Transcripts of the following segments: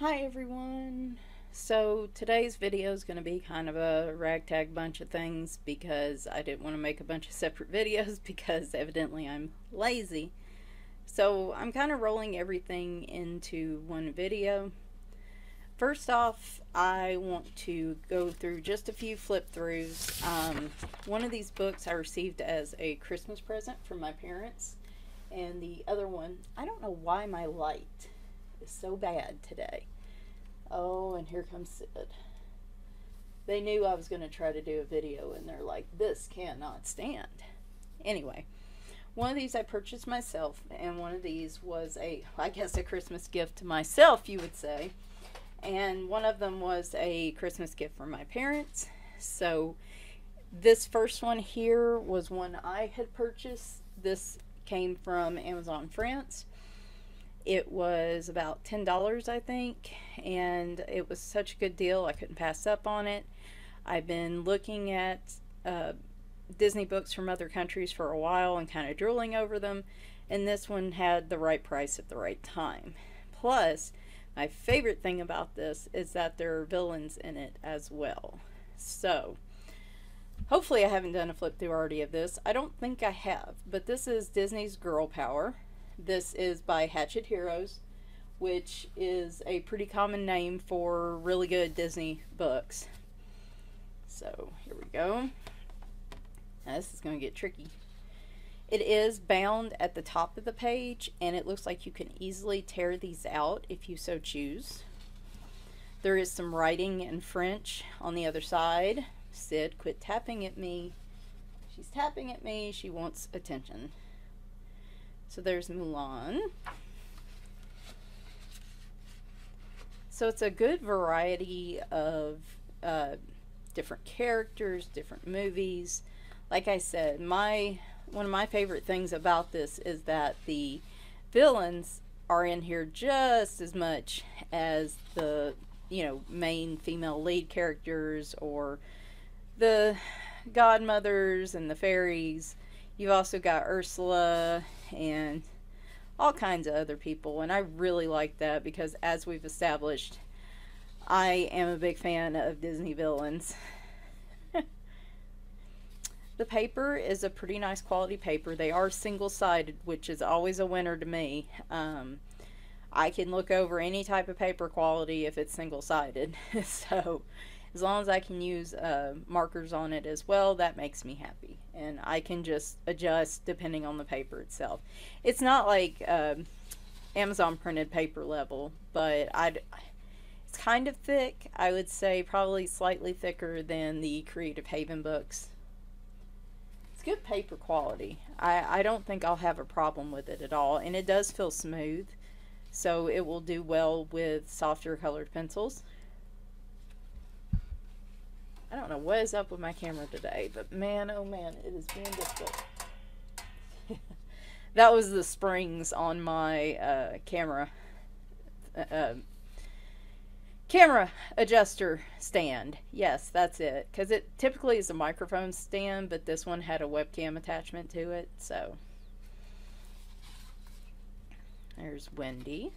Hi everyone. So today's video is going to be kind of a ragtag bunch of things because I didn't want to make a bunch of separate videos because evidently I'm lazy. So I'm kind of rolling everything into one video. First off, I want to go through just a few flip throughs. One of these books I received as a Christmas present from my parents, and the other one, I don't know why my light is so bad today. Oh, and here comes Sid. They knew I was going to try to do a video, and they're like, this cannot stand. Anyway, one of these I purchased myself, and one of these was I guess a Christmas gift to myself, you would say. And one of them was a Christmas gift from my parents. So this first one here was one I had purchased. This came from Amazon France. It was about $10, I think, and it was such a good deal I couldn't pass up on it. I've been looking at Disney books from other countries for a while and kind of drooling over them, and this one had the right price at the right time. Plus, my favorite thing about this is that there are villains in it as well. So, hopefully I haven't done a flip through already of this. I don't think I have, but this is Disney's Girl Power. This is by Hatchet Heroes, which is a pretty common name for really good Disney books. So, here we go. Now, this is going to get tricky. It is bound at the top of the page, and it looks like you can easily tear these out if you so choose. There is some writing in French on the other side. Sid, quit tapping at me. She's tapping at me. She wants attention. So there's Mulan. So it's a good variety of different characters, different movies. Like I said, one of my favorite things about this is that the villains are in here just as much as the, main female lead characters or the godmothers and the fairies. You've also got Ursula and all kinds of other people, and I really like that because, as we've established, I am a big fan of Disney villains. The paper is a pretty nice quality paper. They are single-sided, which is always a winner to me. I can look over any type of paper quality if it's single-sided. So as long as I can use markers on it as well, that makes me happy. And I can just adjust depending on the paper itself. It's not like Amazon printed paper level, but it's kind of thick. I would say probably slightly thicker than the Creative Haven books. It's good paper quality. I don't think I'll have a problem with it at all. And it does feel smooth, so it will do well with softer colored pencils. I don't know what is up with my camera today, but man, oh man, it is being difficult. That was the springs on my camera adjuster stand. Yes, that's it. Because it typically is a microphone stand, but this one had a webcam attachment to it, so. There's Wendy.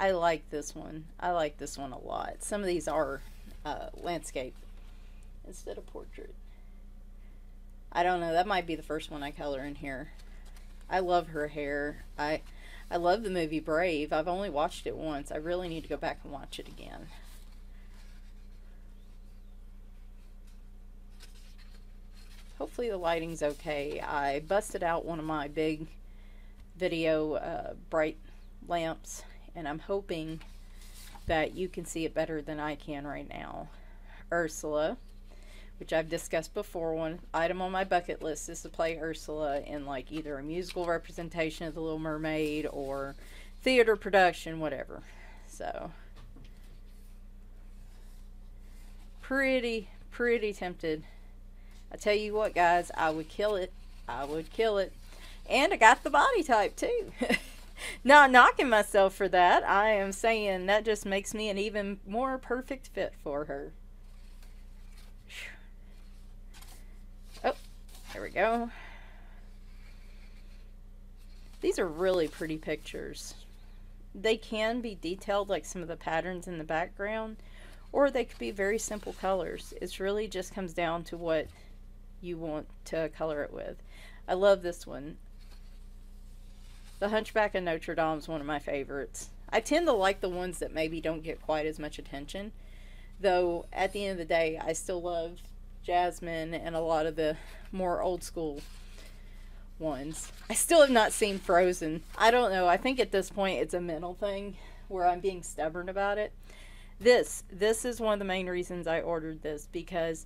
I like this one. I like this one a lot. Some of these are landscape instead of portrait. I don't know. That might be the first one I color in here. I love her hair. I love the movie Brave. I've only watched it once. I really need to go back and watch it again. Hopefully the lighting's okay. I busted out one of my big video bright lamps, and I'm hoping that you can see it better than I can right now. Ursula, which I've discussed before. One item on my bucket list is to play Ursula in like either a musical representation of The Little Mermaid or theater production, whatever. So, pretty tempted. I tell you what, guys, I would kill it. I would kill it. And I got the body type too. Not knocking myself for that. I am saying that just makes me an even more perfect fit for her. Oh, there we go. These are really pretty pictures. They can be detailed like some of the patterns in the background, or they could be very simple colors. It really just comes down to what you want to color it with. I love this one. The Hunchback of Notre Dame is one of my favorites. I tend to like the ones that maybe don't get quite as much attention, though at the end of the day I still love Jasmine and a lot of the more old school ones. I still have not seen Frozen. I don't know. I think at this point it's a mental thing where I'm being stubborn about it. This is one of the main reasons I ordered this, because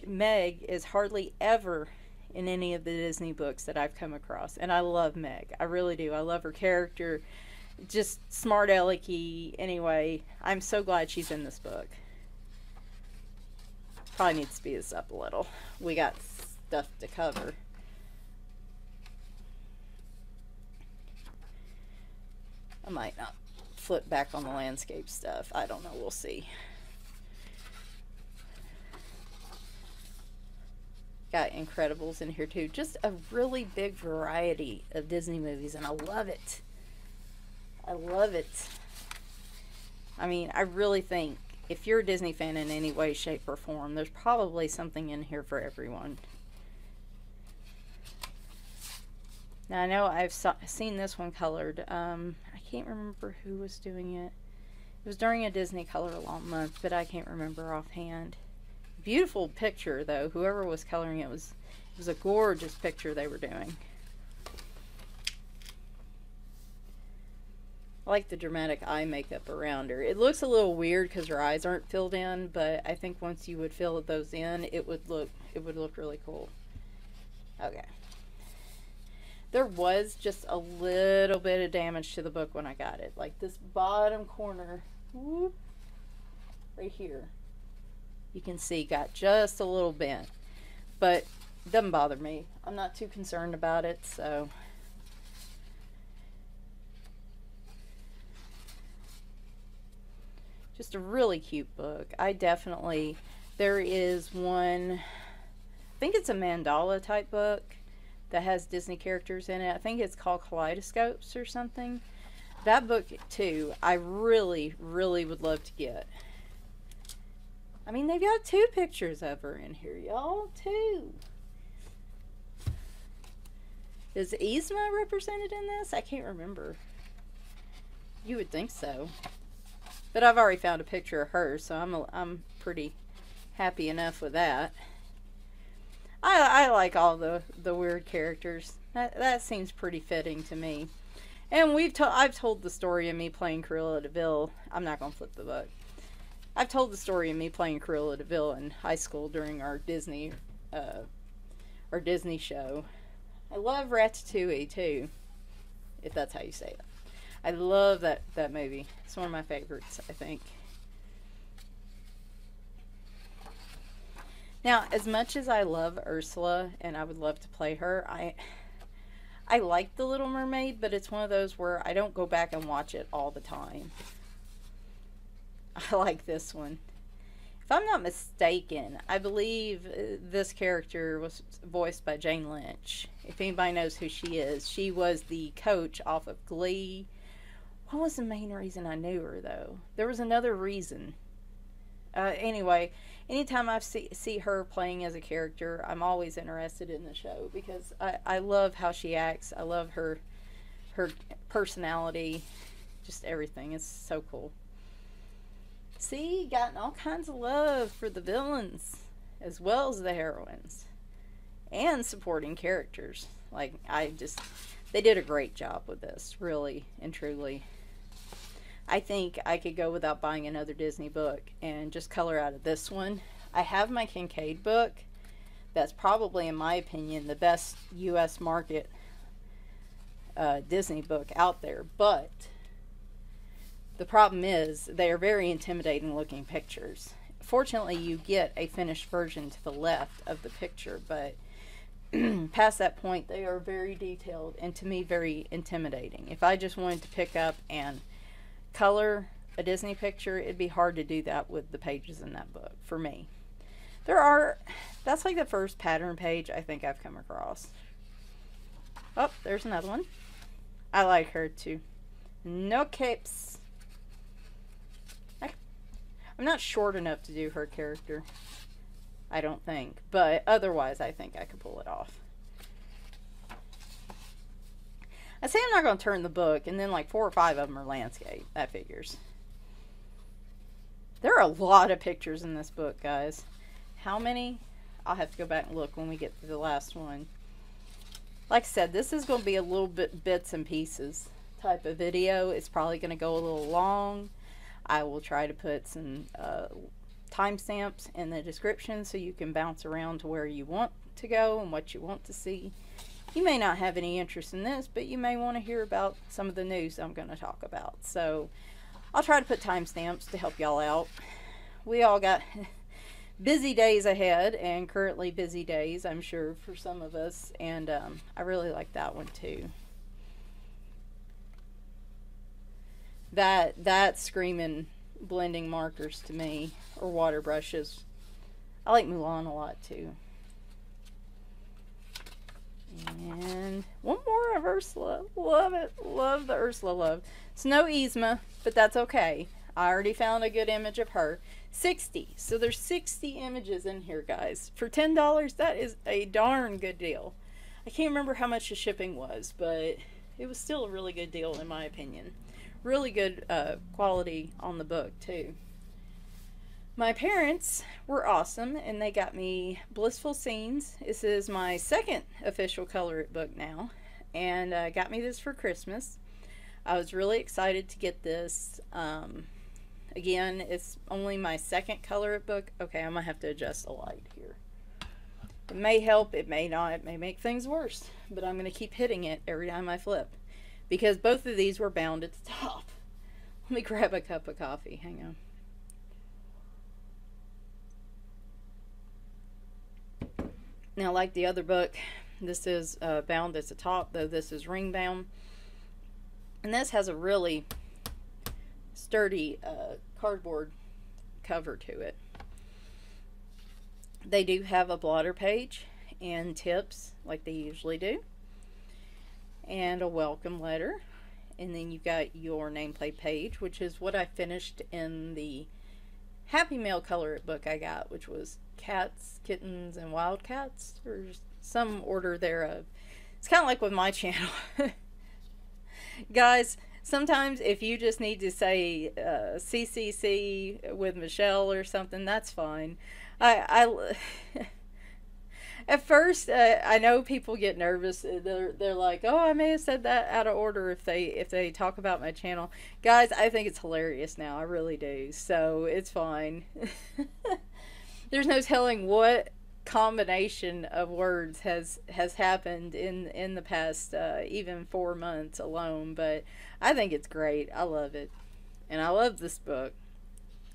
Meg is hardly ever in any of the Disney books that I've come across, and I love Meg. I really do. I love her character. Just smart alecky. Anyway, I'm so glad she's in this book. Probably need to speed this up a little. We got stuff to cover. I might not flip back on the landscape stuff. I don't know. We'll see. Got Incredibles in here too. Just a really big variety of Disney movies, and I love it. I love it. I mean, I really think if you're a Disney fan in any way, shape, or form, there's probably something in here for everyone. Now, I know I've seen this one colored. I can't remember who was doing it. It was during a Disney Color Along month, but I can't remember offhand. Beautiful picture, though. Whoever was coloring it was a gorgeous picture they were doing. I like the dramatic eye makeup around her. It looks a little weird because her eyes aren't filled in, but I think once you would fill those in, it would look really cool. Okay. There was just a little bit of damage to the book when I got it. Like this bottom corner, whoop, right here, you can see got just a little bent. But it doesn't bother me. I'm not too concerned about it, so. Just a really cute book. There is one, I think it's a mandala type book that has Disney characters in it. I think it's called Kaleidoscopes or something. That book too, I really, really would love to get. I mean, they've got 2 pictures of her in here, y'all. 2. Is Yzma represented in this? I can't remember. You would think so. But I've already found a picture of her, so I'm pretty happy enough with that. I like all the weird characters. That seems pretty fitting to me. And I've told the story of me playing Cruella de Vil. I'm not going to flip the book. I've told the story of me playing Cruella de Vil in high school during our Disney show. I love Ratatouille too, if that's how you say it. I love that movie. It's one of my favorites, I think. Now, as much as I love Ursula and I would love to play her, I like The Little Mermaid, but it's one of those where I don't go back and watch it all the time. I like this one. If I'm not mistaken, I believe this character was voiced by Jane Lynch. If anybody knows who she is, she was the coach off of Glee. What was the main reason I knew her, though? There was another reason. Anyway, anytime I see her playing as a character, I'm always interested in the show because I love how she acts. I love her personality, just everything. It's so cool. See, gotten all kinds of love for the villains as well as the heroines and supporting characters. Like, they did a great job with this, really and truly. I think I could go without buying another Disney book and just color out of this one. I have my Kincaid book. That's probably, in my opinion, the best U.S. market Disney book out there. But the problem is they are very intimidating looking pictures. Fortunately, you get a finished version to the left of the picture, but past that point, they are very detailed and, to me, very intimidating. If I just wanted to pick up and color a Disney picture, it'd be hard to do that with the pages in that book for me. That's like the first pattern page I think I've come across. Oh, there's another one. I like her too. No capes. I'm not short enough to do her character, I don't think. But otherwise, I think I could pull it off. I say I'm not going to turn the book, and then like 4 or 5 of them are landscape. That figures. There are a lot of pictures in this book, guys. How many? I'll have to go back and look when we get to the last one. Like I said, this is going to be a little bit bits and pieces type of video. It's probably going to go a little long. I will try to put some timestamps in the description so you can bounce around to where you want to go and what you want to see. You may not have any interest in this, but you may want to hear about some of the news I'm going to talk about. So I'll try to put timestamps to help y'all out. We all got busy days ahead, and currently busy days, I'm sure, for some of us. And I really like that one too. That's screaming blending markers to me, or water brushes. I like Mulan a lot too. And one more of Ursula. Love it. Love the Ursula love. It's no Yzma, but that's okay. I already found a good image of her. 60. So there's 60 images in here, guys. For $10, that is a darn good deal. I can't remember how much the shipping was, but it was still a really good deal in my opinion. Really good quality on the book too. My parents were awesome, and they got me Blissful Scenes. This is my second official Color It book now, and got me this for Christmas. I was really excited to get this. Again, it's only my second Color It book. Okay, I'm gonna have to adjust the light here. It may help, it may not, it may make things worse, but I'm gonna keep hitting it every time I flip, because both of these were bound at the top. Let me grab a cup of coffee. Hang on. Now, like the other book, this is bound at the top, though this is ring bound. And this has a really sturdy cardboard cover to it. They do have a blotter page and tips, like they usually do. And a welcome letter. And then you've got your nameplate page, which is what I finished in the Happy Mail Color It book I got, which was Cats, Kittens, and Wildcats, or some order thereof. It's kind of like with my channel. Guys, sometimes if you just need to say CCC with Michelle or something, that's fine. At first, I know people get nervous. They're like, "Oh, I may have said that out of order if they talk about my channel." Guys, I think it's hilarious now. I really do. So it's fine. There's no telling what combination of words has happened in the past even 4 months alone. But I think it's great. I love it, and I love this book.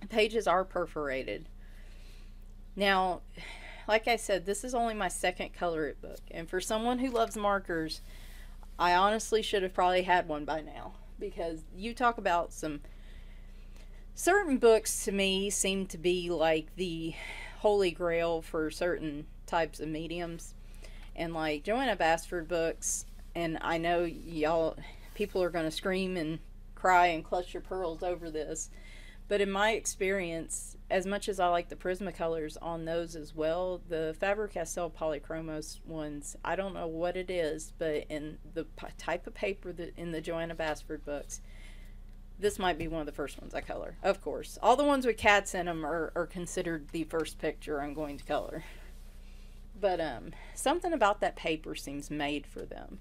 The pages are perforated. Now, like I said, this is only my second Color It book, and for someone who loves markers, I honestly should have probably had one by now, because you talk about some certain books to me seem to be like the holy grail for certain types of mediums, and like Joanna Basford books, and I know people are going to scream and cry and clutch your pearls over this, but in my experience, as much as I like the Prismacolors on those as well, the Faber-Castell Polychromos ones, I don't know what it is, but in the type of paper that in the Joanna Basford books, this might be one of the first ones I color. Of course, all the ones with cats in them are considered the first picture I'm going to color. But something about that paper seems made for them.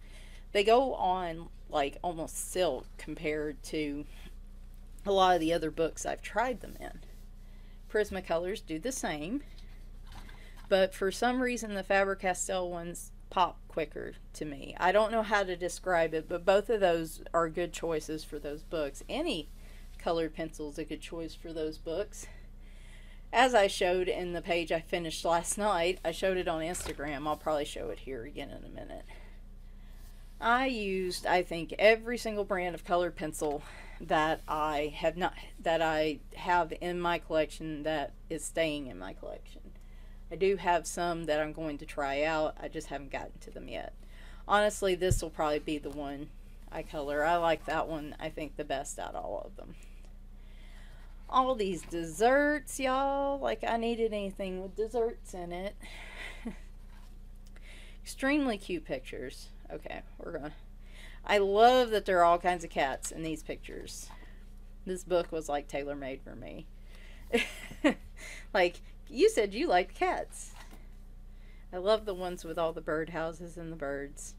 They go on like almost silk compared to a lot of the other books I've tried them in. Prismacolors do the same, but for some reason the Faber-Castell ones pop quicker to me. I don't know how to describe it, but both of those are good choices for those books. Any colored pencil is a good choice for those books. As I showed in the page I finished last night, I showed it on Instagram. I'll probably show it here again in a minute. I used, I think, every single brand of colored pencil that I have in my collection that is staying in my collection. I do have some that I'm going to try out. I just haven't gotten to them yet. Honestly, this will probably be the one I color. I like that one, I think, the best out of all of them. All these desserts, y'all. Like, I needed anything with desserts in it. Extremely cute pictures. Okay, we're gonna... I love that there are all kinds of cats in these pictures. This book was like tailor-made for me. Like, you said you liked cats. I love the ones with all the birdhouses and the birds.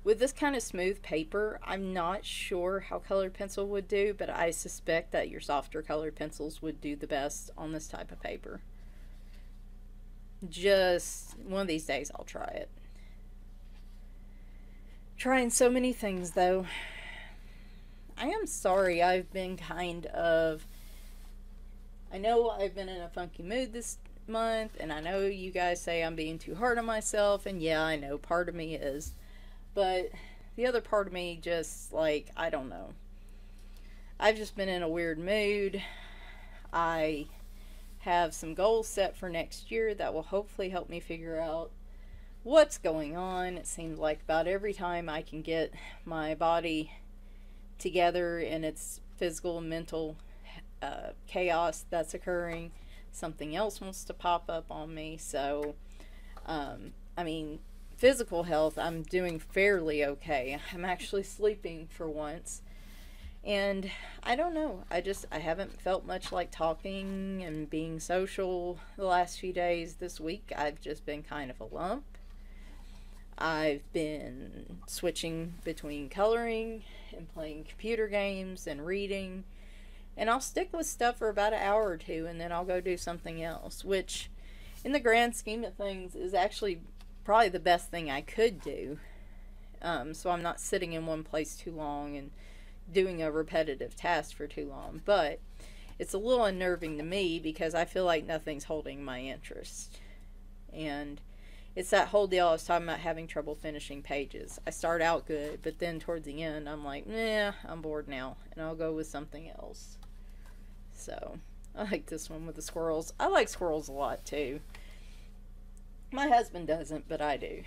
With this kind of smooth paper, I'm not sure how colored pencil would do, but I suspect that your softer colored pencils would do the best on this type of paper. Just one of these days I'll try it. Trying so many things though. I am sorry I've been kind of... I know I've been in a funky mood this month, and I know you guys say I'm being too hard on myself, and yeah, I know part of me is. But the other part of me just, like, I don't know. I've just been in a weird mood. I have some goals set for next year that will hopefully help me figure out what's going on. It seems like about every time I can get my body together in its physical and mental chaos that's occurring, something else wants to pop up on me. So, I mean... physical health, I'm doing fairly okay. I'm actually sleeping for once. And I don't know. I haven't felt much like talking and being social the last few days. This week, I've just been kind of a lump. I've been switching between coloring and playing computer games and reading. And I'll stick with stuff for about an hour or two, and then I'll go do something else, which, in the grand scheme of things, is actually probably the best thing I could do, so I'm not sitting in one place too long and doing a repetitive task for too long. But it's a little unnerving to me because I feel like nothing's holding my interest, and it's that whole deal I was talking about, having trouble finishing pages. I start out good, but then towards the end I'm like, nah, I'm bored now, and I'll go with something else. So I like this one with the squirrels. I like squirrels a lot too. My husband doesn't, but I do.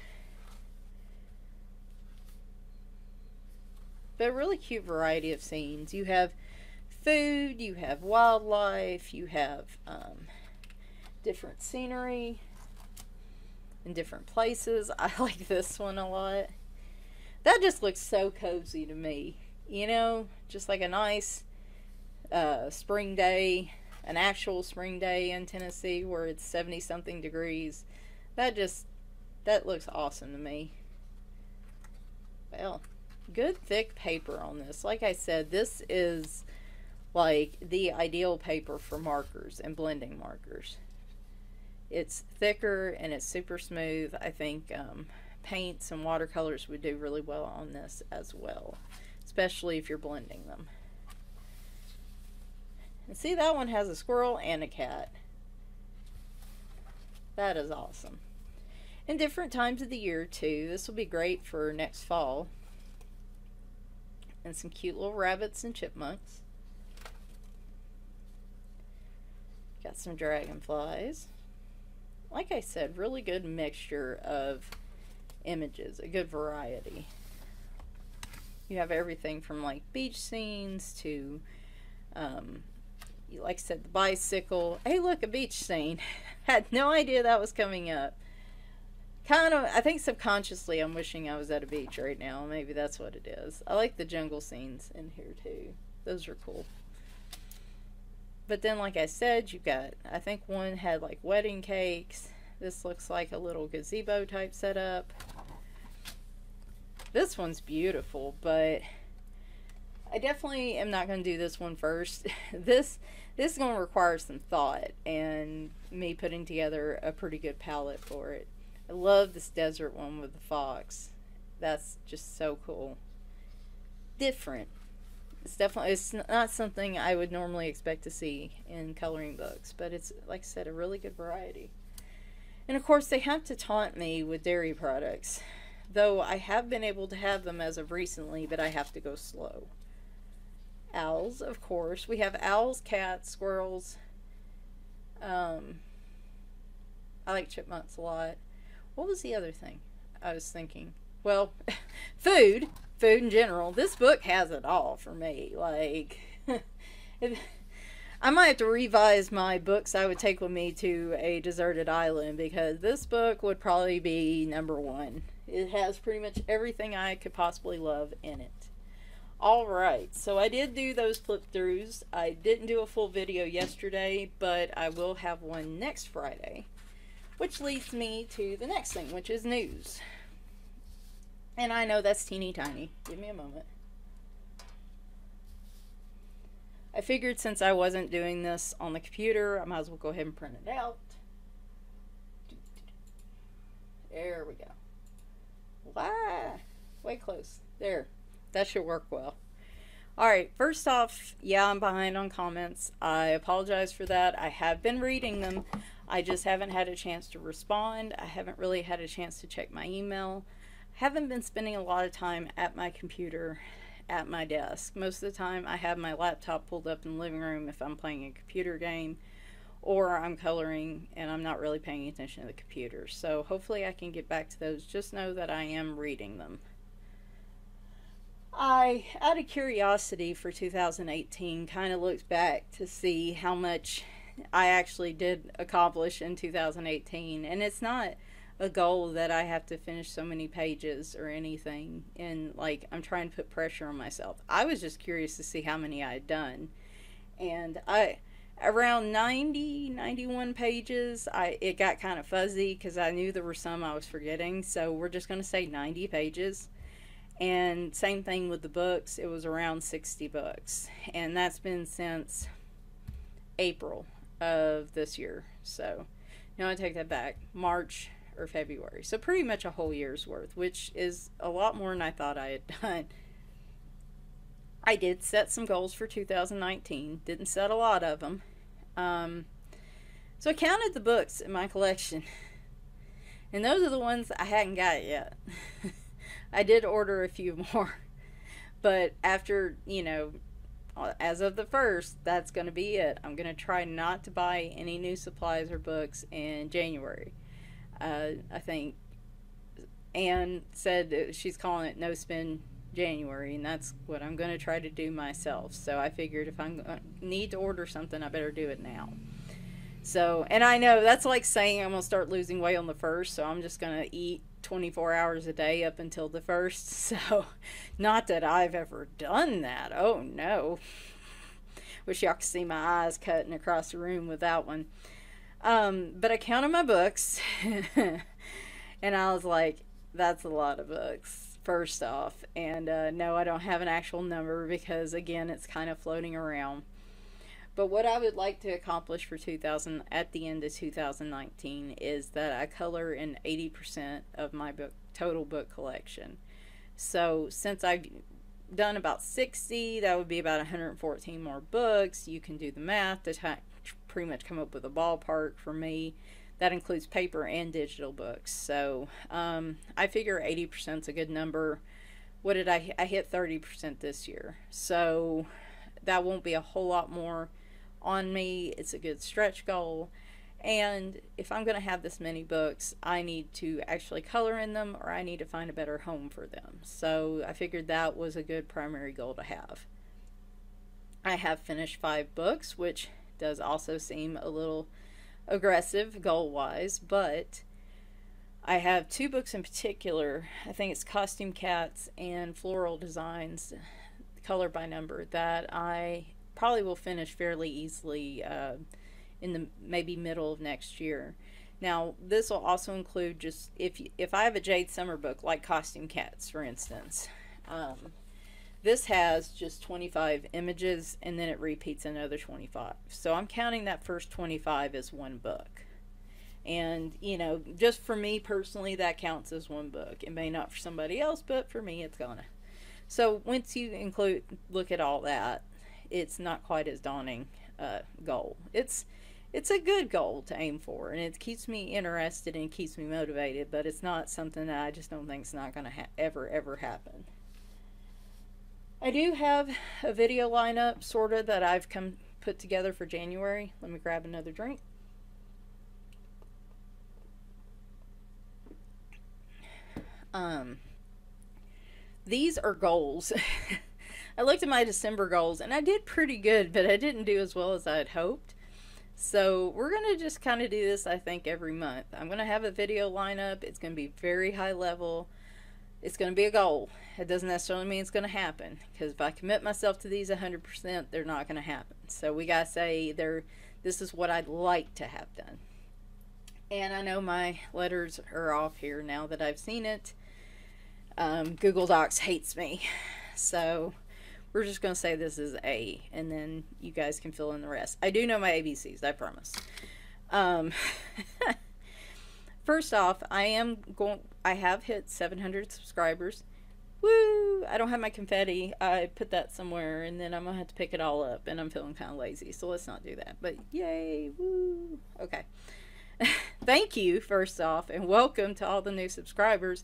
But a really cute variety of scenes. You have food, you have wildlife, you have different scenery in different places. I like this one a lot. That just looks so cozy to me. You know, just like a nice spring day, an actual spring day in Tennessee where it's 70-something degrees. That looks awesome to me. Well, good thick paper on this. Like I said, this is like the ideal paper for markers and blending markers. It's thicker and it's super smooth. I think paints and watercolors would do really well on this as well, especially if you're blending them. And see, that one has a squirrel and a cat. That is awesome. And different times of the year too. This will be great for next fall. And some cute little rabbits and chipmunks. Got some dragonflies. Like I said, really good mixture of images, a good variety. You have everything from like beach scenes to like I said, the bicycle. Hey, look, a beach scene. Had no idea that was coming up. Kind of, I think subconsciously I'm wishing I was at a beach right now. Maybe that's what it is. I like the jungle scenes in here too. Those are cool. But then, like I said, you've got, I think one had like wedding cakes. This looks like a little gazebo type setup. This one's beautiful, but I definitely am not going to do this one first. This is going to require some thought and me putting together a pretty good palette for it. I love this desert one with the fox. That's just so cool. Different. It's not something I would normally expect to see in coloring books, but it's, like I said, a really good variety. And of course, they have to taunt me with dairy products, though I have been able to have them as of recently, but I have to go slow. Owls, of course. We have owls, cats, squirrels. I like chipmunks a lot. What was the other thing I was thinking? well, food, food in general. This book has it all for me. Like, I might have to revise my books I would take with me to a deserted island, because this book would probably be number one. It has pretty much everything I could possibly love in it. Alright, so I did do those flip throughs. I didn't do a full video yesterday, but I will have one next Friday. Which leads me to the next thing, which is news. And I know that's teeny tiny. Give me a moment. I figured since I wasn't doing this on the computer, I might as well go ahead and print it out. There we go. Wow. Way close. There. That should work well. Alright, first off, yeah, I'm behind on comments. I apologize for that. I have been reading them. I just haven't had a chance to respond. I haven't really had a chance to check my email. I haven't been spending a lot of time at my computer, at my desk. Most of the time I have my laptop pulled up in the living room if I'm playing a computer game, or I'm coloring and I'm not really paying attention to the computer. So hopefully I can get back to those. Just know that I am reading them. I, out of curiosity for 2018, kind of looked back to see how much I actually did accomplish in 2018. And it's not a goal that I have to finish so many pages or anything. And like, I'm trying to put pressure on myself. I was just curious to see how many I had done. And around 90, 91 pages, it got kind of fuzzy because I knew there were some I was forgetting. So we're just going to say 90 pages. And same thing with the books. It was around 60 books. And that's been since April of this year. So, no, I take that back. March or February. So pretty much a whole year's worth, which is a lot more than I thought I had done. I did set some goals for 2019. Didn't set a lot of them. So I counted the books in my collection. And those are the ones I hadn't got yet. I did order a few more, but after, you know, as of the 1st, that's going to be it. I'm going to try not to buy any new supplies or books in January. I think Anne said she's calling it no spend January, and that's what I'm going to try to do myself. So I figured if I need to order something, I better do it now. So, and I know that's like saying I'm going to start losing weight on the 1st, so I'm just going to eat 24 hours a day up until the 1st. So, not that I've ever done that. Oh, no. Wish y'all could see my eyes cutting across the room with that one. But I counted my books, and I was like, that's a lot of books, first off. And no, I don't have an actual number because, again, it's kind of floating around. But what I would like to accomplish for at the end of 2019 is that I color in 80% of my total book collection. So since I've done about 60, that would be about 114 more books. You can do the math to pretty much come up with a ballpark for me. That includes paper and digital books. So I figure 80% is a good number. What did I hit 30% this year. So that won't be a whole lot more on me. It's a good stretch goal, and if I'm going to have this many books, I need to actually color in them, or I need to find a better home for them. So I figured that was a good primary goal to have. I have finished 5 books, which does also seem a little aggressive goal wise, but I have 2 books in particular. I think it's Costume Cats and Floral Designs, color by number, that I probably will finish fairly easily in the maybe middle of next year. Now, this will also include just if I have a Jade summer book like Costume Cats, for instance. This has just 25 images, and then it repeats another 25. So I'm counting that first 25 as one book. And, you know, just for me personally, that counts as one book. It may not for somebody else, but for me, it's gonna. So once you look at all that, it's not quite as daunting goal. It's a good goal to aim for, and it keeps me interested and keeps me motivated, but it's not something that I just don't think is not going to ever happen. I do have a video lineup, sort of, that I've put together for January. Let me grab another drink. these are goals. I looked at my December goals and I did pretty good, but I didn't do as well as I had hoped. So we're going to just kind of do this, I think, every month. I'm going to have a video lineup. It's going to be very high level. It's going to be a goal. It doesn't necessarily mean it's going to happen, because if I commit myself to these 100%, they're not going to happen. So we got to say this is what I'd like to have done. And I know my letters are off here now that I've seen it. Google Docs hates me. So we're just going to say this is A, and then you guys can fill in the rest. I do know my ABCs, I promise. First off, I have hit 700 subscribers. Woo! I don't have my confetti. I put that somewhere, and then I'm going to have to pick it all up, and I'm feeling kind of lazy, so let's not do that. But yay! Woo! Okay. Thank you, first off, and welcome to all the new subscribers.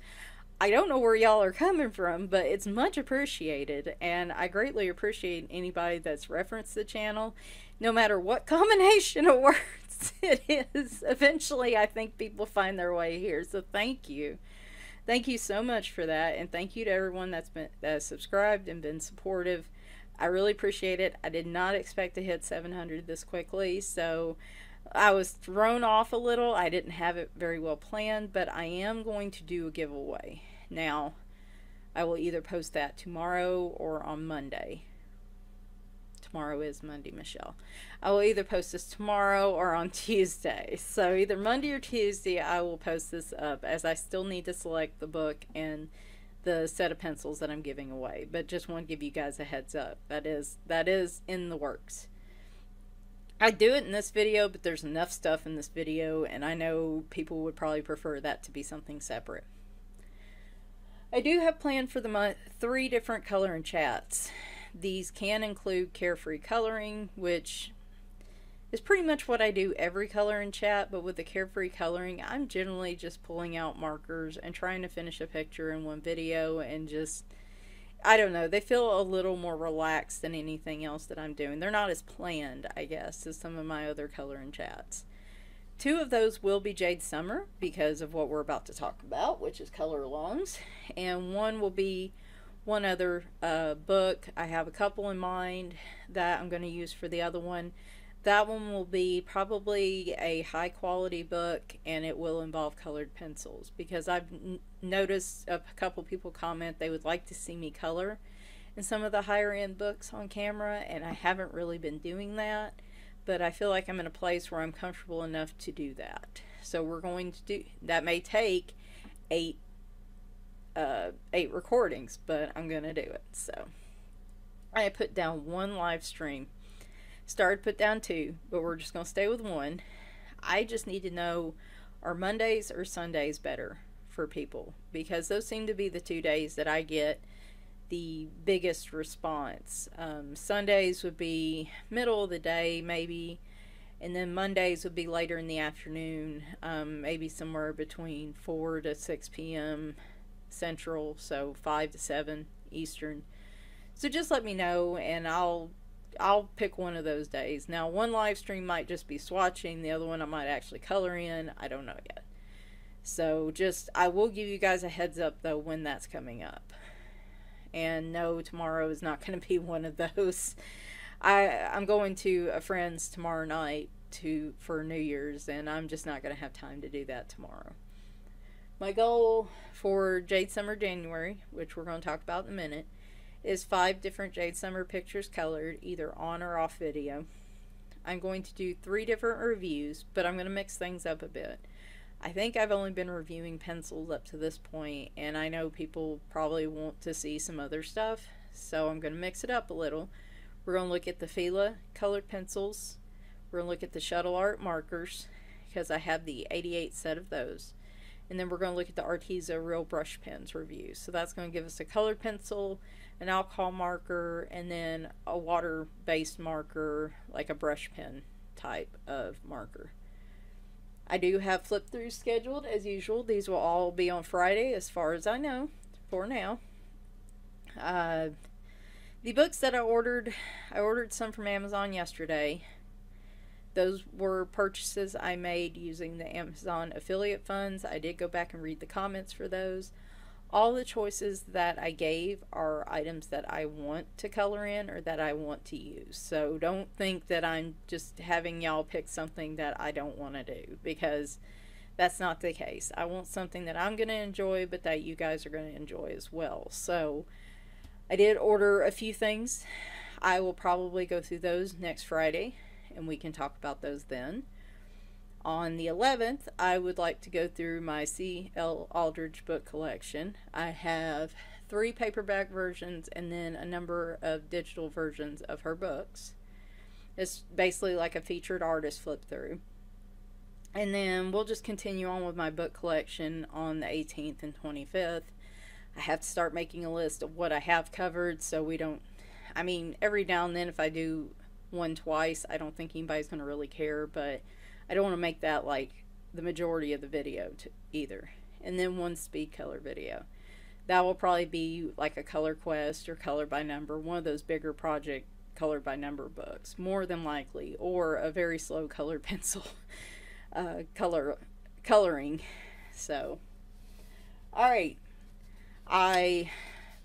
I don't know where y'all are coming from, but it's much appreciated, and I greatly appreciate anybody that's referenced the channel, no matter what combination of words it is. Eventually, I think people find their way here, so thank you. Thank you so much for that, and thank you to everyone that's subscribed and been supportive. I really appreciate it. I did not expect to hit 700 this quickly, so I was thrown off a little. I didn't have it very well planned, but I am going to do a giveaway. Now, I will either post that tomorrow or on Monday. Tomorrow is Monday, Michelle. I will either post this tomorrow or on Tuesday. So either Monday or Tuesday I will post this up, as I still need to select the book and the set of pencils that I'm giving away. But just want to give you guys a heads up. That is in the works. I do it in this video, but there's enough stuff in this video, and I know people would probably prefer that to be something separate. I do have planned for the month 3 different color and chats. These can include carefree coloring, which is pretty much what I do every color and chat, but with the carefree coloring, I'm generally just pulling out markers and trying to finish a picture in one video, and just, I don't know, they feel a little more relaxed than anything else that I'm doing. They're not as planned, I guess, as some of my other color and chats. 2 of those will be Jade Summer because of what we're about to talk about, which is color alongs, and 1 will be one other book. I have a couple in mind that I'm going to use for the other one. That one will be probably a high quality book, and it will involve colored pencils, because I've noticed a couple people comment they would like to see me color in some of the higher end books on camera, and I haven't really been doing that, but I feel like I'm in a place where I'm comfortable enough to do that. So we're going to do that. May take 8 recordings, but I'm gonna do it. So I put down 1 live stream. Started put down 2, but we're just gonna stay with 1. I just need to know, are Mondays or Sundays better for people, because those seem to be the 2 days that I get the biggest response. Sundays would be middle of the day maybe, and then Mondays would be later in the afternoon, maybe somewhere between 4 to 6 p.m. Central, so 5 to 7 Eastern. So just let me know, and I'll pick one of those days. Now, one live stream might just be swatching, the other one I might actually color in. I don't know yet. So I will give you guys a heads up though when that's coming up. And no, tomorrow is not going to be one of those. I'm going to a friend's tomorrow night for New Year's, and I'm just not going to have time to do that tomorrow. My goal for Jade Summer January, which we're going to talk about in a minute, is 5 different Jade Summer pictures colored, either on or off video. I'm going to do 3 different reviews, but I'm going to mix things up a bit. I think I've only been reviewing pencils up to this point, and I know people probably want to see some other stuff, so I'm going to mix it up a little. We're going to look at the Fila colored pencils. We're going to look at the Shuttle Art markers, because I have the 88 set of those. And then we're going to look at the Arteza Real Brush Pens review. So that's going to give us a colored pencil, an alcohol marker, and then a water-based marker, like a brush pen type of marker. I do have flip-throughs scheduled as usual. These will all be on Friday as far as I know for now. The books that I ordered some from Amazon yesterday. Those were purchases I made using the Amazon affiliate funds. I did go back and read the comments for those. All the choices that I gave are items that I want to color in or that I want to use. So don't think that I'm just having y'all pick something that I don't want to do, because that's not the case. I want something that I'm going to enjoy, but that you guys are going to enjoy as well. So I did order a few things. I will probably go through those next Friday, and we can talk about those then. On the 11th, I would like to go through my C.L. Aldrich book collection. I have 3 paperback versions and then a number of digital versions of her books. It's basically like a featured artist flip through. And then we'll just continue on with my book collection on the 18th and 25th. I have to start making a list of what I have covered, so we don't, I mean, every now and then if I do one twice, I don't think anybody's going to really care, but I don't want to make that like the majority of the video either. And then one speed color video. That will probably be like a color quest or color by number, one of those bigger project color by number books, more than likely, or a very slow colored pencil coloring. So, all right, I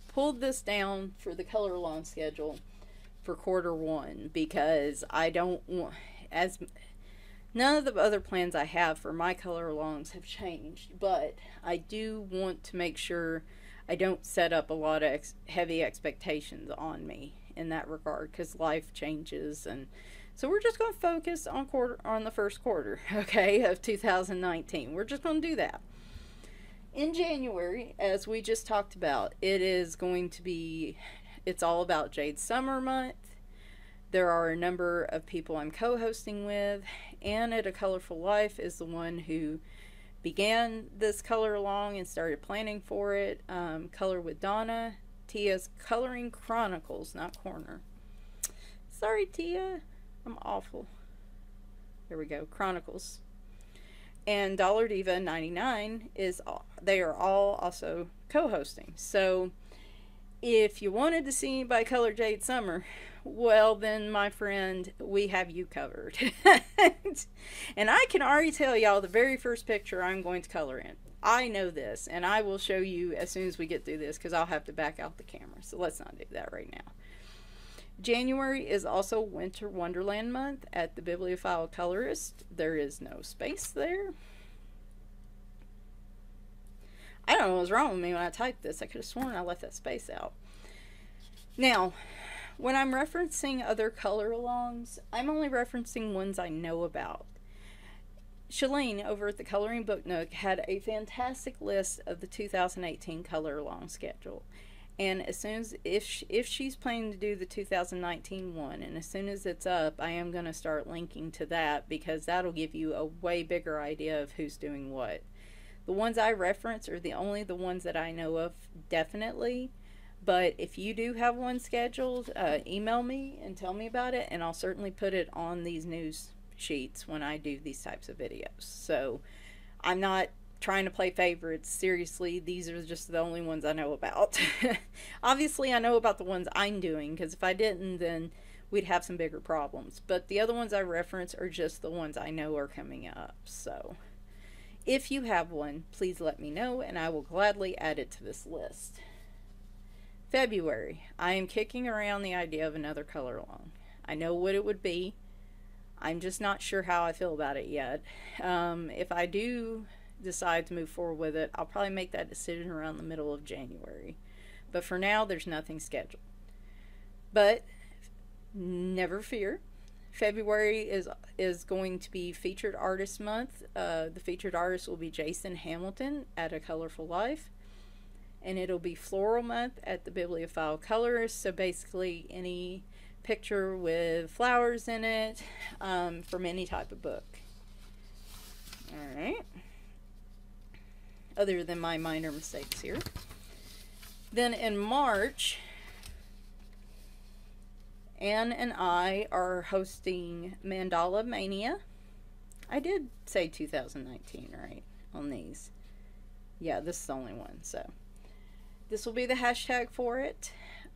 pulled this down for the color along schedule for Q1 because I don't want, as none of the other plans I have for my color alongs have changed, but I do want to make sure I don't set up a lot of heavy expectations on me in that regard, because life changes. And so we're just going to focus on the first quarter, okay, of 2019. We're just going to do that. In January, as we just talked about, it is going to be, it's all about Jade Summer Month. There are a number of people I'm co-hosting with. Anne at A Colorful Life is the one who began this color along and started planning for it. Color with Donna. Tia's Coloring Chronicles, not Corner. Sorry, Tia. I'm awful. There we go. Chronicles. And Dollar Diva 99 is, they are all also co-hosting. So if you wanted to see anybody color Jade Summer, well then, my friend, we have you covered. And I can already tell y'all the very first picture I'm going to color in. I know this, and I will show you as soon as we get through this, because I'll have to back out the camera. So let's not do that right now. January is also Winter Wonderland Month at the Bibliophile Colorist. There is no space there. I don't know what was wrong with me when I typed this. I could have sworn I left that space out. Now, when I'm referencing other color alongs, I'm only referencing ones I know about. Shalene over at the Coloring Book Nook had a fantastic list of the 2018 color along schedule. And as soon as, if she's planning to do the 2019 one, and as soon as it's up, I am going to start linking to that, because that'll give you a way bigger idea of who's doing what. The ones I reference are only the ones that I know of, definitely. But if you do have one scheduled, email me and tell me about it, and I'll certainly put it on these news sheets when I do these types of videos. So I'm not trying to play favorites. Seriously, these are just the only ones I know about. Obviously, I know about the ones I'm doing, because if I didn't, then we'd have some bigger problems. But the other ones I reference are just the ones I know are coming up. So if you have one, please let me know, and I will gladly add it to this list. February, I am kicking around the idea of another color along. I know what it would be. I'm just not sure how I feel about it yet. If I do decide to move forward with it, I'll probably make that decision around the middle of January. But for now, there's nothing scheduled. But never fear. February is going to be Featured Artist Month. The featured artist will be Jason Hamilton at A Colorful Life. And it'll be Floral Month at the Bibliophile Colorist. So basically any picture with flowers in it from any type of book. Alright. Other than my minor mistakes here. Then in March, Anne and I are hosting Mandala Mania. I did say 2019, right, on these. Yeah, this is the only one, so this will be the hashtag for it.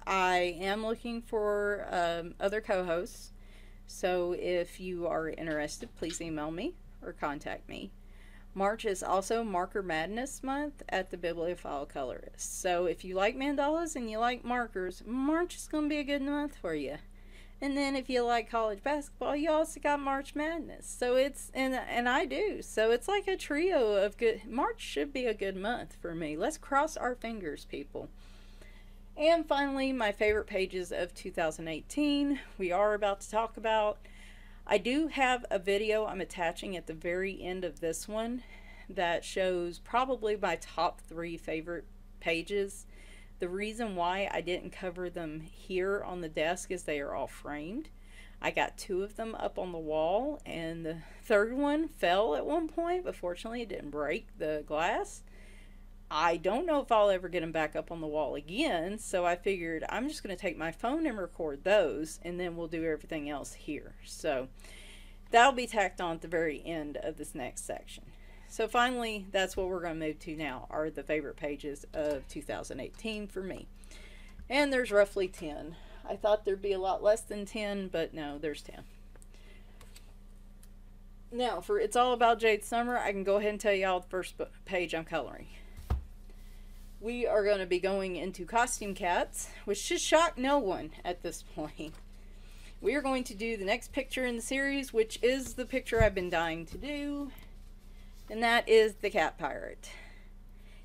I am looking for other co-hosts, so if you are interested, please email me or contact me. March is also Marker Madness month at the Bibliophile Colorist. So if you like mandalas and you like markers, March is going to be a good month for you. And then if you like college basketball, you also got March Madness. So it's, and I do. So it's like a trio of good. March should be a good month for me. Let's cross our fingers, people. And finally, my favorite pages of 2018 we are about to talk about. I do have a video I'm attaching at the very end of this one that shows probably my top 3 favorite pages. The reason why I didn't cover them here on the desk is they are all framed. I got 2 of them up on the wall, and the third one fell at one point, but fortunately it didn't break the glass. I don't know if I'll ever get them back up on the wall again, so I figured I'm just going to take my phone and record those, and then we'll do everything else here. So that'll be tacked on at the very end of this next section. So finally, that's what we're going to move to now, are the favorite pages of 2018 for me. And there's roughly 10. I thought there'd be a lot less than 10, but no, there's 10. Now, for It's All About Jade Summer, I can go ahead and tell y'all the first page I'm coloring. We are going to be going into Costume Cats, which should shock no one at this point. We are going to do the next picture in the series, which is the picture I've been dying to do, and that is the Cat Pirate.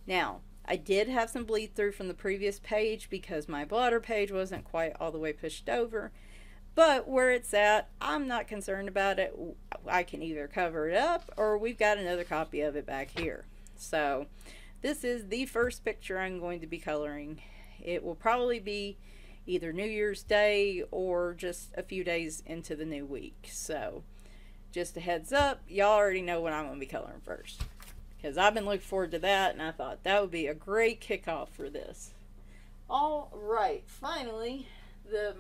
Now, I did have some bleed through from the previous page because my blotter page wasn't quite all the way pushed over, but where it's at, I'm not concerned about it. I can either cover it up, or we've got another copy of it back here. So this is the first picture I'm going to be coloring. It will probably be either New Year's Day or just a few days into the new week. So just a heads up, y'all already know what I'm going to be coloring first, because I've been looking forward to that, and I thought that would be a great kickoff for this. All right, finally,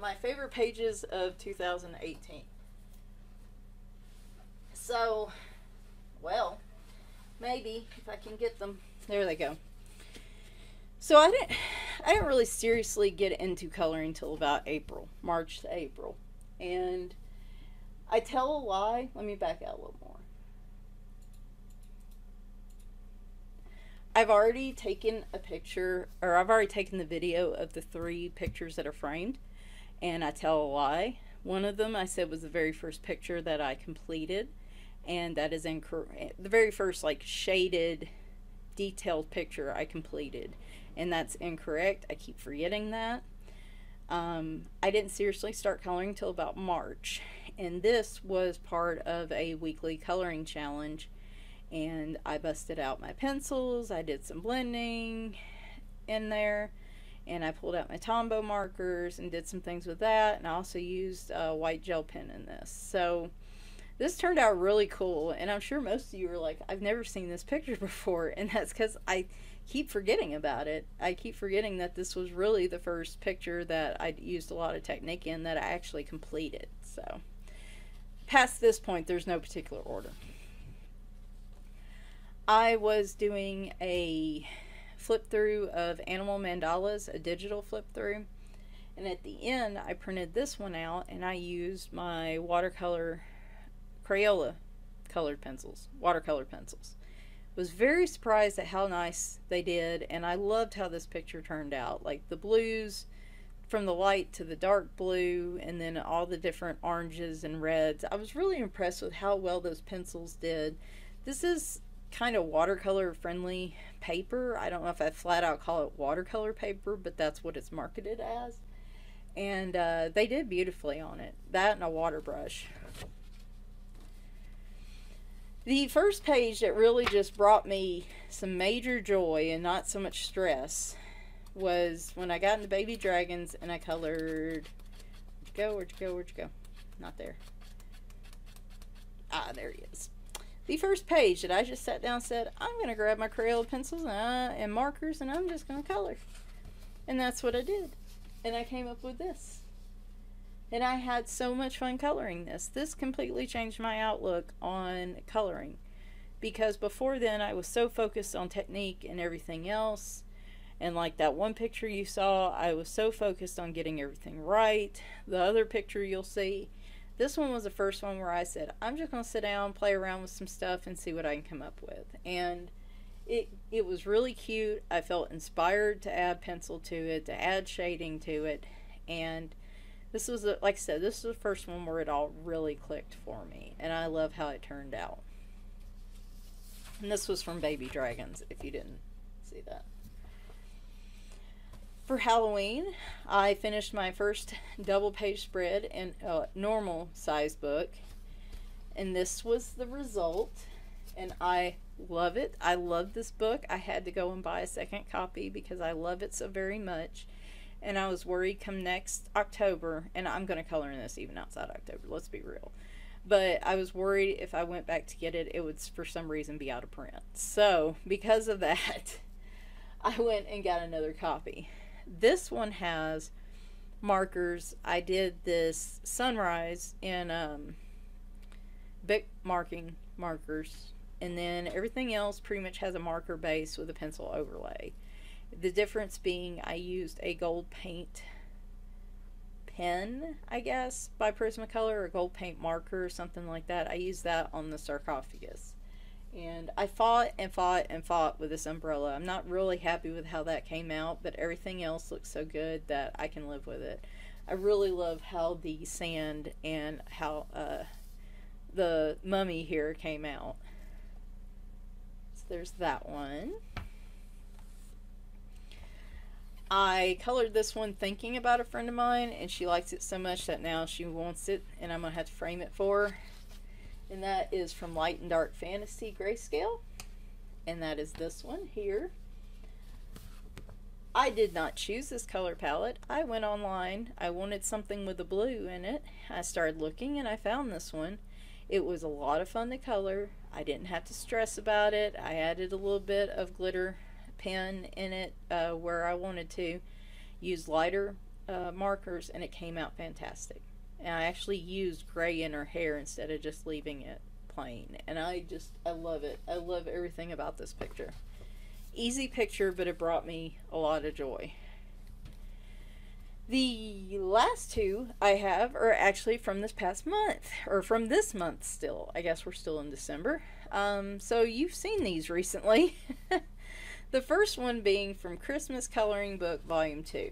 my favorite pages of 2018. So, well, maybe if I can get them. There they go. So I didn't really seriously get into coloring until about April, March to April. And I tell a lie. Let me back out a little more. I've already taken a picture, or I've already taken the video of the 3 pictures that are framed, and I tell a lie. One of them I said was the very first picture that I completed, and that is incorrect. The very first, like, shaded detailed picture I completed, and that's incorrect. I keep forgetting that. I didn't seriously start coloring until about March, and this was part of a weekly coloring challenge, and I busted out my pencils, I did some blending in there, and I pulled out my Tombow markers and did some things with that, and I also used a white gel pen in this. So this turned out really cool, and I'm sure most of you are like, I've never seen this picture before, and that's because I keep forgetting about it. I keep forgetting that this was really the first picture that I used a lot of technique in that I actually completed. So past this point, there's no particular order. I was doing a flip through of Animal Mandalas, a digital flip through, and at the end I printed this one out, and I used my watercolor Crayola colored pencils, watercolor pencils. Was very surprised at how nice they did, and I loved how this picture turned out, like the blues from the light to the dark blue, and then all the different oranges and reds. I was really impressed with how well those pencils did. This is kind of watercolor friendly paper. I don't know if I flat out call it watercolor paper, but that's what it's marketed as, and they did beautifully on it. That and a water brush. The first page that really just brought me some major joy and not so much stress was when I got into Baby Dragons and I colored, where'd you go? Not there. Ah, there he is. The first page that I just sat down and said, I'm going to grab my Crayola pencils and markers, and I'm just going to color. And that's what I did. And I came up with this. And I had so much fun coloring this. This completely changed my outlook on coloring, because before then I was so focused on technique and everything else. And like that one picture you saw, I was so focused on getting everything right. The other picture you'll see, This one was the first one where I said, I'm just going to sit down, play around with some stuff, and see what I can come up with. And it was really cute. I felt inspired to add pencil to it, to add shading to it. And this was, like I said, this was the first one where it all really clicked for me. And I love how it turned out. And this was from Baby Dragons, if you didn't see that. For Halloween, I finished my first double page spread in a normal size book. And this was the result. And I love it. I love this book. I had to go and buy a second copy because I love it so very much. And I was worried come next October, and I'm going to color in this even outside October, let's be real. But I was worried if I went back to get it, it would for some reason be out of print. So because of that, I went and got another copy. This one has markers. I did this sunrise in Bic marking markers, and then everything else pretty much has a marker base with a pencil overlay. The difference being I used a gold paint pen, I guess, by Prismacolor, or gold paint marker or something like that. I used that on the sarcophagus. And I fought and fought and fought with this umbrella. I'm not really happy with how that came out, but everything else looks so good that I can live with it. I really love how the sand and how the mummy here came out. So there's that one. I colored this one thinking about a friend of mine, and she likes it so much that now she wants it, and I'm going to have to frame it for her. And that is from Light and Dark Fantasy Grayscale. And that is this one here. I did not choose this color palette. I went online. I wanted something with a blue in it. I started looking and I found this one. It was a lot of fun to color. I didn't have to stress about it. I added a little bit of glitter pen in it where I wanted to. Use lighter markers, and it came out fantastic. And I actually used gray in her hair instead of just leaving it plain. And I love it. I love everything about this picture. Easy picture, but it brought me a lot of joy. The last two I have are actually from this past month, or from this month still. I guess we're still in December. So you've seen these recently. The first one being from Christmas Coloring Book Volume 2.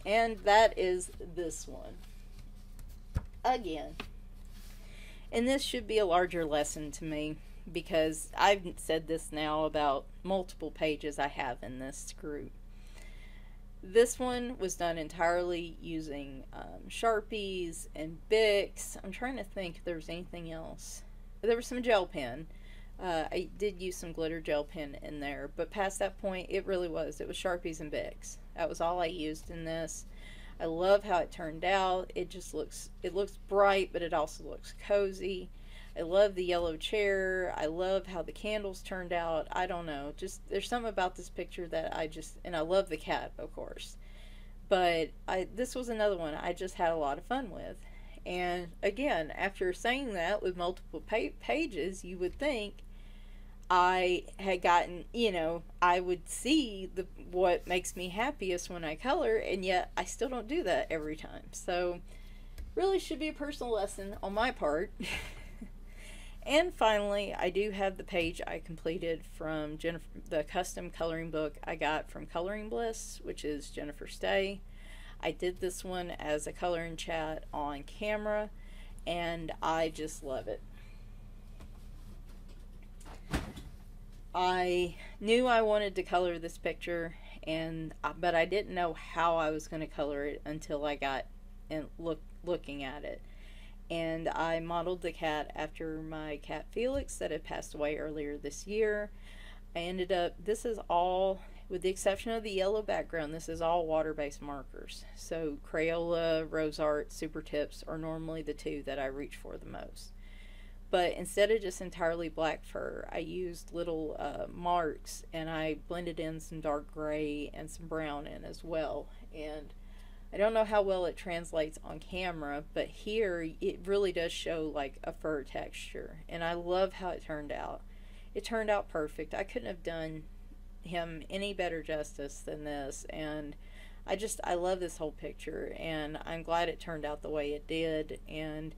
And that is this one. Again. And this should be a larger lesson to me, because I've said this now about multiple pages I have in this group. This one was done entirely using Sharpies and Bics. I'm trying to think if there was anything else. There was some gel pen. I did use some glitter gel pen in there, but past that point it was Sharpies and Bics. That was all I used in this. I love how it turned out. It looks bright, but it also looks cozy. I love the yellow chair. I love how the candles turned out. I don't know, just there's something about this picture that and I love the cat, of course. But this was another one I just had a lot of fun with. And again, after saying that with multiple pages, you would think I had gotten, I would see what makes me happiest when I color, and yet I still don't do that every time. So really should be a personal lesson on my part. And finally, I do have the page I completed from the custom coloring book I got from Coloring Bliss, which is Jennifer Stay. I did this one as a coloring chat on camera, and I just love it. I knew I wanted to color this picture, but I didn't know how I was going to color it until I got and looking at it. And I modeled the cat after my cat Felix that had passed away earlier this year. I ended up, this is all, with the exception of the yellow background, this is all water-based markers. So Crayola, Rose Art, Super Tips are normally the two that I reach for the most. But instead of just entirely black fur, I used little marks, and I blended in some dark gray and some brown in as well. And I don't know how well it translates on camera, but here it really does show like a fur texture, and I love how it turned out. It turned out perfect. I couldn't have done him any better justice than this, and I love this whole picture, and I'm glad it turned out the way it did. And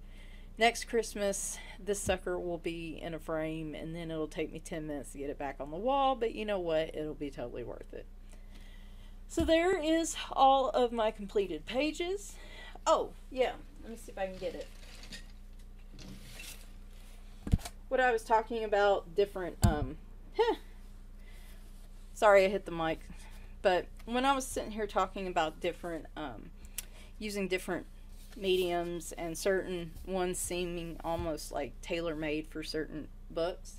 next Christmas, this sucker will be in a frame, and then it'll take me 10 minutes to get it back on the wall, but you know what? It'll be totally worth it. So there is all of my completed pages. Oh, yeah. Let me see if I can get it. What I was talking about, different, sorry I hit the mic. But when I was sitting here talking about different, using different mediums and certain ones seeming almost like tailor-made for certain books,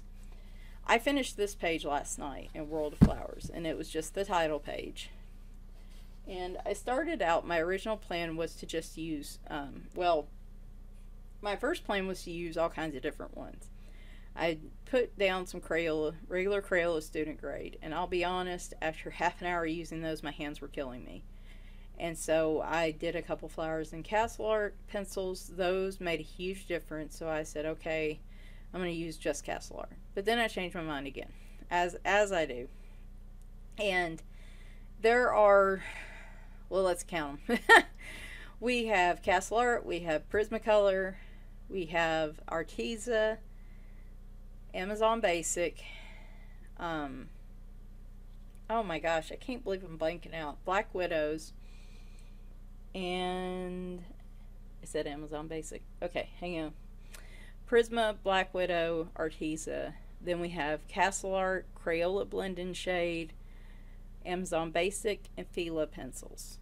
I finished this page last night in World of Flowers, and it was just the title page. And I started out, my original plan was to just use, well, my first plan was to use all kinds of different ones. I put down some Crayola, regular Crayola student grade, and I'll be honest, after half an hour using those, my hands were killing me. And so I did a couple flowers in Castle Art pencils. Those made a huge difference, so I said, okay, I'm going to use just Castle Art. But then I changed my mind again, as I do. And there are, well, let's count them. We have Castle Art, we have Prismacolor, we have Arteza, Amazon Basic, oh my gosh, I can't believe I'm blanking out, Black Widows, and is that Amazon Basic? Okay, hang on. Prisma, Black Widow, Arteza. Then we have Castle Art, Crayola Blend and Shade, Amazon Basic, and Fila pencils.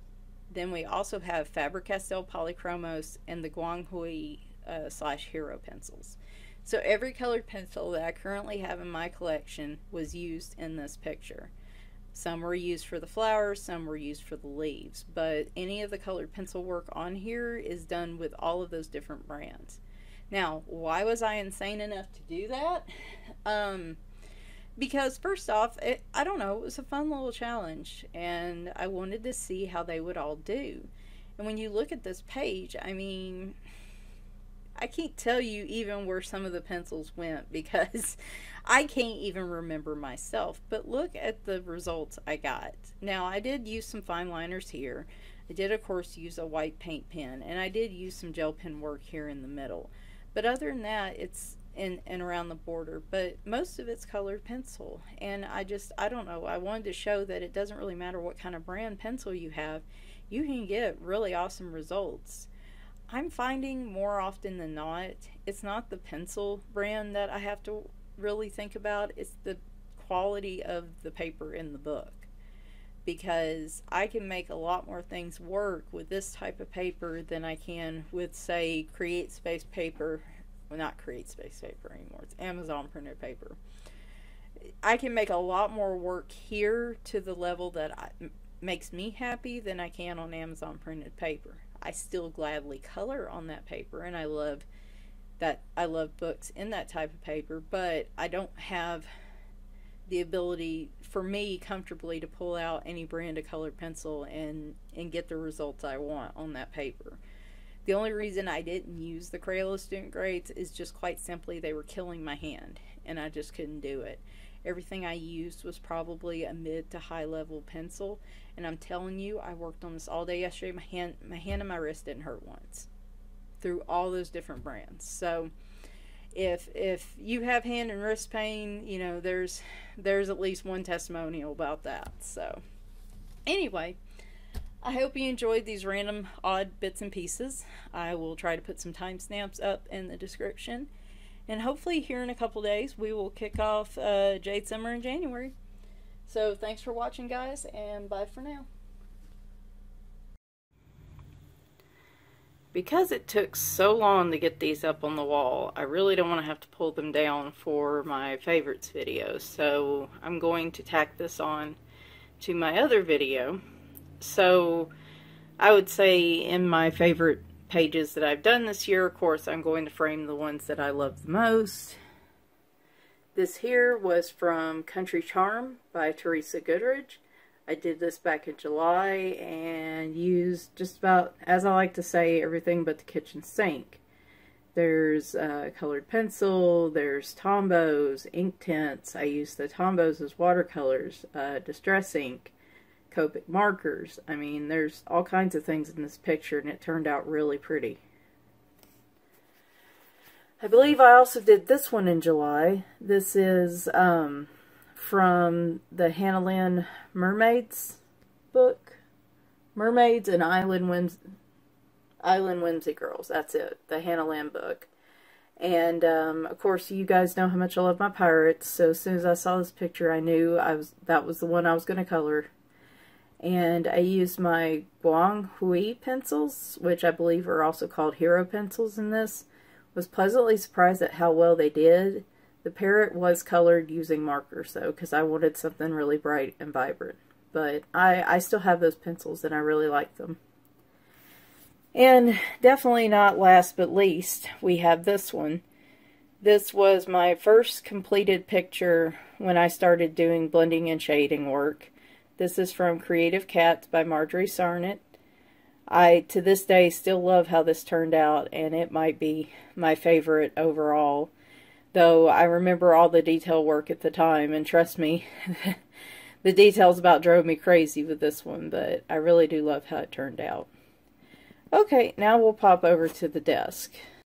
Then we also have Faber-Castell Polychromos and the Guanghui / Hero pencils. So every colored pencil that I currently have in my collection was used in this picture. Some were used for the flowers, some were used for the leaves, but any of the colored pencil work on here is done with all of those different brands. Now, why was I insane enough to do that? Because first off, I don't know, it was a fun little challenge, and I wanted to see how they would all do. And when you look at this page, I mean, I can't tell you even where some of the pencils went because I can't even remember myself. But look at the results I got. Now, I did use some fine liners here. I did, of course, use a white paint pen, and I did use some gel pen work here in the middle. But other than that, it's in and around the border. But most of it's colored pencil. And I don't know. I wanted to show that it doesn't really matter what kind of brand pencil you have. You can get really awesome results. I'm finding more often than not, it's not the pencil brand that I have to really think about, it's the quality of the paper in the book. Because I can make a lot more things work with this type of paper than I can with, say, Create Space paper. Well, not Create Space paper anymore, it's Amazon printed paper. I can make a lot more work here to the level that makes me happy than I can on Amazon printed paper. I still gladly color on that paper, and I love books in that type of paper, but I don't have the ability for me comfortably to pull out any brand of colored pencil and get the results I want on that paper. The only reason I didn't use the Crayola student grades is just quite simply they were killing my hand, and I just couldn't do it. Everything I used was probably a mid to high level pencil, and I'm telling you, I worked on this all day yesterday. My hand and my wrist didn't hurt once through all those different brands. So if you have hand and wrist pain, you know, there's at least one testimonial about that. So anyway, I hope you enjoyed these random odd bits and pieces. I will try to put some timestamps up in the description. And hopefully here in a couple days we will kick off Jade Summer in January. So thanks for watching, guys, and bye for now. Because it took so long to get these up on the wall, I really don't want to have to pull them down for my favorites video. So I'm going to tack this on to my other video. So I would say in my favorite pages that I've done this year, of course, I'm going to frame the ones that I love the most. This here was from Country Charm by Teresa Goodrich. I did this back in July and used just about, as I like to say, everything but the kitchen sink. There's colored pencil, there's Tombows, ink tints. I used the Tombows as watercolors, distress ink, Copic markers. I mean, there's all kinds of things in this picture, and it turned out really pretty. I believe I also did this one in July. This is from the Hannah Lynn Mermaids book. Mermaids and Island Whimsy Girls. That's it. The Hannah Lynn book. And, of course, you guys know how much I love my pirates, so as soon as I saw this picture, I knew that was the one I was going to color. And I used my Guang Hui pencils, which I believe are also called hero pencils in this. Was pleasantly surprised at how well they did. The parrot was colored using markers, though, because I wanted something really bright and vibrant. But I still have those pencils, and I really like them. And definitely not last but least, we have this one. This was my first completed picture when I started doing blending and shading work. This is from Creative Cats by Marjorie Sarnett. I, to this day, still love how this turned out, and it might be my favorite overall. Though I remember all the detail work at the time, and trust me, the details about drove me crazy with this one, but I really do love how it turned out. Okay, now we'll pop over to the desk.